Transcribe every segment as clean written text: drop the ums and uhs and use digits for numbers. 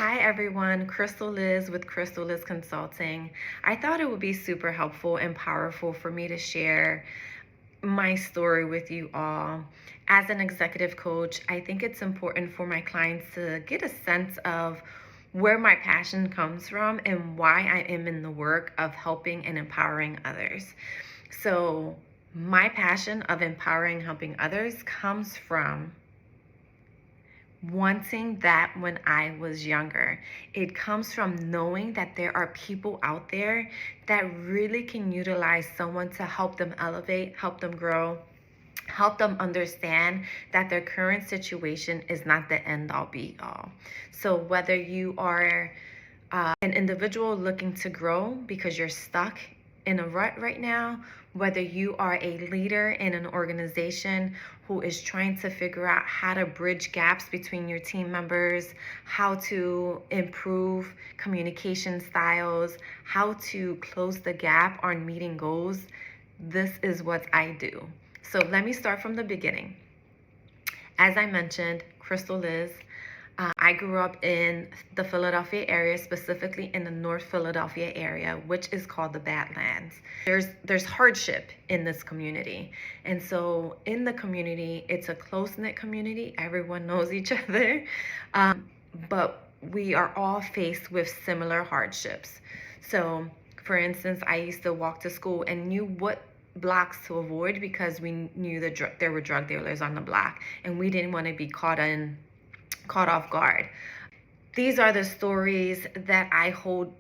Hi everyone, Crystaliz with Crystaliz Consulting. I thought it would be super helpful and powerful for me to share my story with you all. As an executive coach, I think it's important for my clients to get a sense of where my passion comes from and why I am in the work of helping and empowering others. So, my passion of empowering, helping others comes from wanting that when I was younger. It comes from knowing that there are people out there that really can utilize someone to help them elevate, help them grow, help them understand that their current situation is not the end all be all. So whether you are an individual looking to grow because you're stuck in a rut right now, whether you are a leader in an organization who is trying to figure out how to bridge gaps between your team members, how to improve communication styles, how to close the gap on meeting goals, this is what I do. So let me start from the beginning. As I mentioned, Crystaliz. I grew up in the Philadelphia area, specifically in the North Philadelphia area, which is called the Badlands. There's hardship in this community. And so in the community, it's a close-knit community. Everyone knows each other. But we are all faced with similar hardships. So for instance, I used to walk to school and knew what blocks to avoid because we knew there were drug dealers on the block and we didn't want to be caught off guard. These are the stories that I hold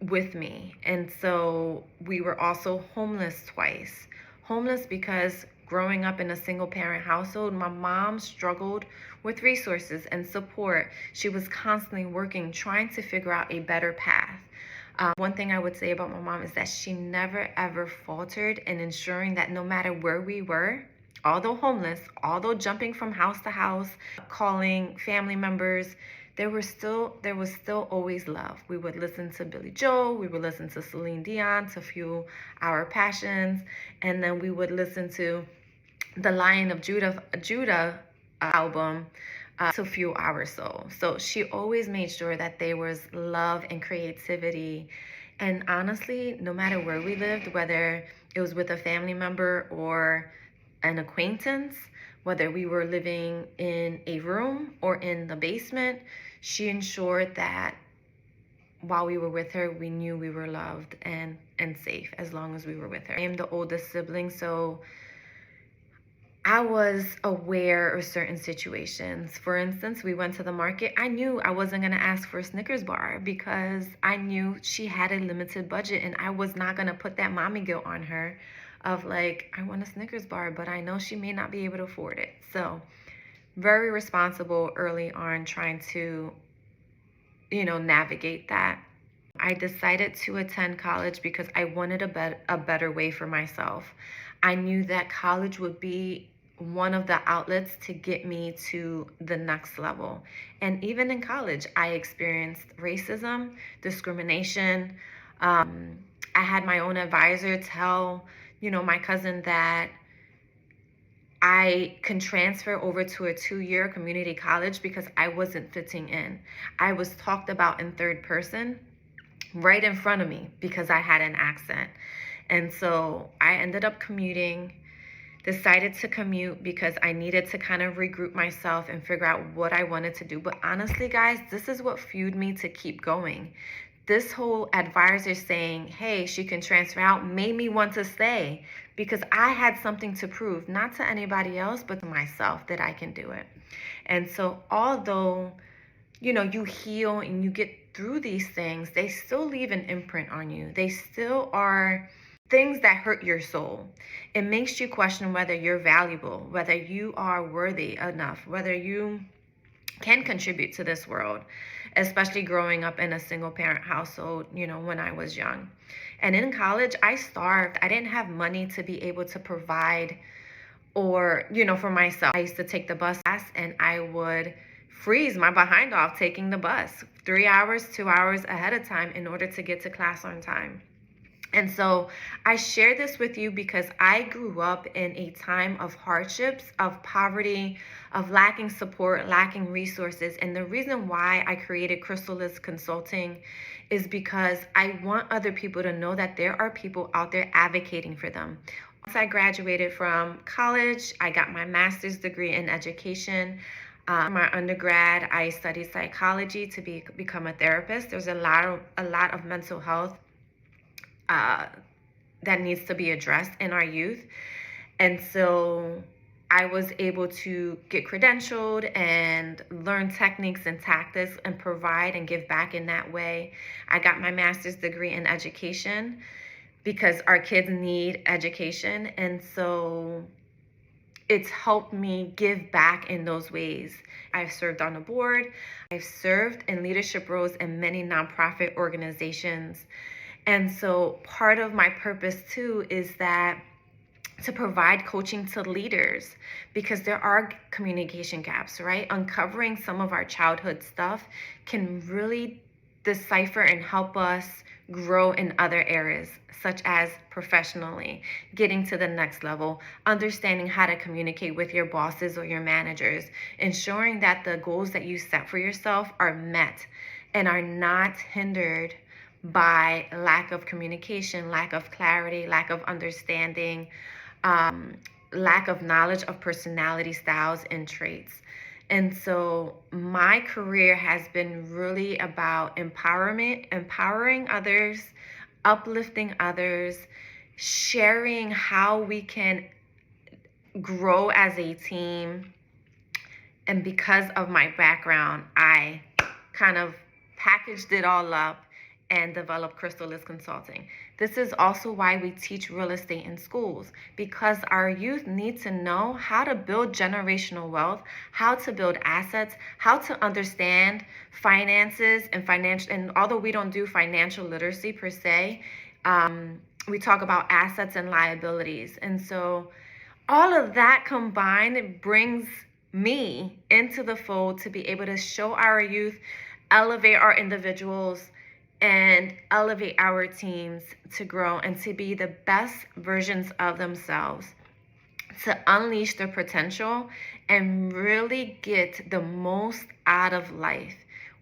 with me. And so we were also homeless twice. Homeless because growing up in a single parent household, my mom struggled with resources and support. She was constantly working, trying to figure out a better path. One thing I would say about my mom is that she never ever faltered in ensuring that no matter where we were, although homeless, although jumping from house to house, calling family members, there was still always love. We would listen to Billy Joel, we would listen to Celine Dion to fuel our passions, and then we would listen to the Lion of Judah album to fuel our soul. So she always made sure that there was love and creativity. And honestly, no matter where we lived, whether it was with a family member or an acquaintance, whether we were living in a room or in the basement, she ensured that while we were with her, we knew we were loved and safe as long as we were with her. I am the oldest sibling, so I was aware of certain situations. For instance, we went to the market. I knew I wasn't going to ask for a Snickers bar because I knew she had a limited budget and I was not going to put that mommy guilt on her of like, I want a Snickers bar, but I know she may not be able to afford it. So very responsible early on trying to, navigate that. I decided to attend college because I wanted a better way for myself. I knew that college would be one of the outlets to get me to the next level. And even in college, I experienced racism, discrimination. I had my own advisor tell, my cousin that I can transfer over to a 2-year community college because I wasn't fitting in. I was talked about in third person right in front of me because I had an accent. And so I ended up decided to commute because I needed to kind of regroup myself and figure out what I wanted to do. But honestly, guys, this is what fueled me to keep going. This whole advisor saying, hey, she can transfer out made me want to stay because I had something to prove, not to anybody else, but to myself that I can do it. And so although, you heal and you get through these things, they still leave an imprint on you. They still are things that hurt your soul. It makes you question whether you're valuable, whether you are worthy enough, whether you can contribute to this world, especially growing up in a single parent household, when I was young. And in college, I starved. I didn't have money to be able to provide or, for myself. I used to take the bus and I would freeze my behind off taking the bus 3 hours, 2 hours ahead of time in order to get to class on time. And so I share this with you because I grew up in a time of hardships, of poverty, of lacking support, lacking resources. And the reason why I created Crystaliz Consulting is because I want other people to know that there are people out there advocating for them. Once I graduated from college, I got my master's degree in education. My undergrad, I studied psychology to become a therapist. There's a lot of mental health uh, that needs to be addressed in our youth. And so I was able to get credentialed and learn techniques and tactics and provide and give back in that way. I got my master's degree in education because our kids need education. And so it's helped me give back in those ways. I've served on the board. I've served in leadership roles in many nonprofit organizations. And so part of my purpose too is that to provide coaching to leaders, because there are communication gaps, right? Uncovering some of our childhood stuff can really decipher and help us grow in other areas, such as professionally, getting to the next level, understanding how to communicate with your bosses or your managers, ensuring that the goals that you set for yourself are met and are not hindered by lack of communication, lack of clarity, lack of understanding, lack of knowledge of personality styles and traits. And so my career has been really about empowerment, empowering others, uplifting others, sharing how we can grow as a team. And because of my background, I kind of packaged it all up and developed Crystaliz Consulting. This is also why we teach real estate in schools, because our youth need to know how to build generational wealth, how to build assets, how to understand finances and financial. And although we don't do financial literacy per se, we talk about assets and liabilities. And so all of that combined brings me into the fold to be able to show our youth, elevate our individuals, and elevate our teams to grow and to be the best versions of themselves, to unleash their potential and really get the most out of life.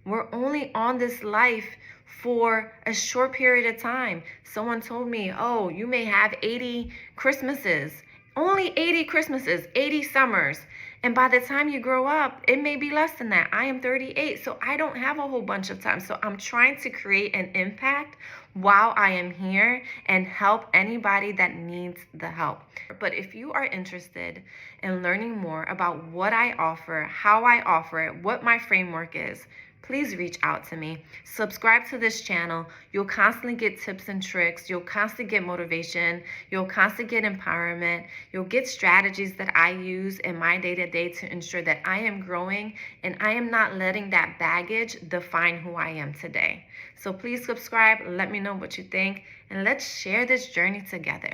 We're only on this life for a short period of time. Someone told me, oh, you may have 80 Christmases. Only 80 Christmases, 80 summers. And by the time you grow up, it may be less than that. I am 38, so I don't have a whole bunch of time. So I'm trying to create an impact while I am here and help anybody that needs the help. But if you are interested in learning more about what I offer, how I offer it, what my framework is, please reach out to me. Subscribe to this channel. You'll constantly get tips and tricks. You'll constantly get motivation. You'll constantly get empowerment. You'll get strategies that I use in my day-to-day to ensure that I am growing and I am not letting that baggage define who I am today. So please subscribe. Let me know what you think, and let's share this journey together.